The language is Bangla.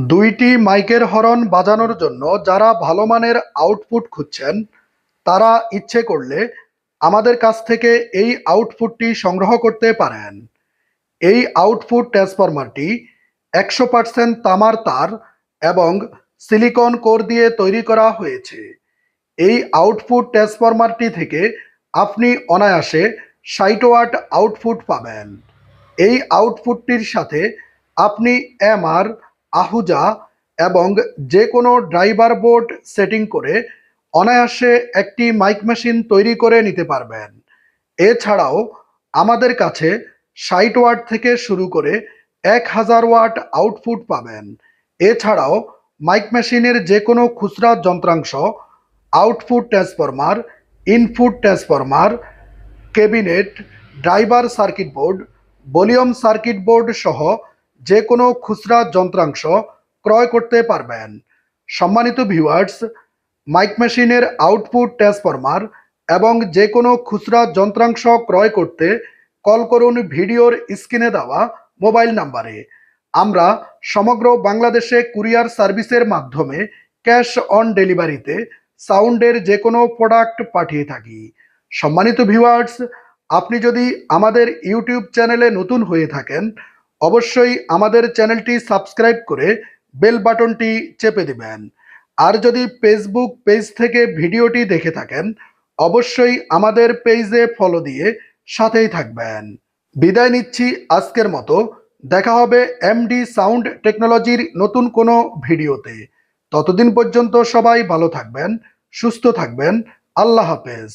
দুইটি মাইকের হর্ন বাজানোর জন্য যারা ভালো মানের আউটপুট খুঁজছেন, তারা ইচ্ছে করলে আমাদের কাছ থেকে এই আউটপুটটি সংগ্রহ করতে পারেন। এই আউটপুট ট্রান্সফরমারটি 100% তামার তার এবং সিলিকন কোর দিয়ে তৈরি করা হয়েছে। এই আউটপুট ট্রান্সফরমারটি থেকে আপনি অনায়াসে 60 ওয়াট আউটপুট পাবেন। এই আউটপুটটির সাথে আপনি এমআর, আহুজা এবং যে কোনো ড্রাইভার বোর্ড সেটিং করে অনায়াসে একটি মাইক মেশিন তৈরি করে নিতে পারবেন। এছাড়াও আমাদের কাছে 60 ওয়াট থেকে শুরু করে 1000 ওয়াট আউটপুট পাবেন। এছাড়াও মাইক মেশিনের যে কোনো খুচরা যন্ত্রাংশ, output transformer, input transformer, cabinet, driver circuit board, volume circuit board সহ যে কোনো খুচরা যন্ত্রাংশ ক্রয় করতে পারবেন। সম্মানিত ভিউয়ার্স, মাইক মেশিনের আউটপুট ট্রান্সফরমার এবং যে কোনো খুচরা যন্ত্রাংশ ক্রয় করতে কল করুন ভিডিওর স্ক্রিনে দেওয়া মোবাইল নাম্বারে। আমরা সমগ্র বাংলাদেশে কুরিয়ার সার্ভিসের মাধ্যমে ক্যাশ অন ডেলিভারিতে সাউন্ডের যে কোনো প্রোডাক্ট পাঠিয়ে থাকি। সম্মানিত ভিউয়ার্স, আপনি যদি আমাদের ইউটিউব চ্যানেলে নতুন হয়ে থাকেন, অবশ্যই আমাদের চ্যানেলটি সাবস্ক্রাইব করে বেল বাটনটি চেপে দিবেন। আর যদি ফেসবুক পেজ থেকে ভিডিওটি দেখে থাকেন, অবশ্যই আমাদের পেজে ফলো দিয়ে সাথেই থাকবেন। বিদায় নিচ্ছি আজকের মতো। দেখা হবে এমডি সাউন্ড টেকনোলজির নতুন কোনো ভিডিওতে। ততদিন পর্যন্ত সবাই ভালো থাকবেন, সুস্থ থাকবেন। আল্লাহ হাফেজ।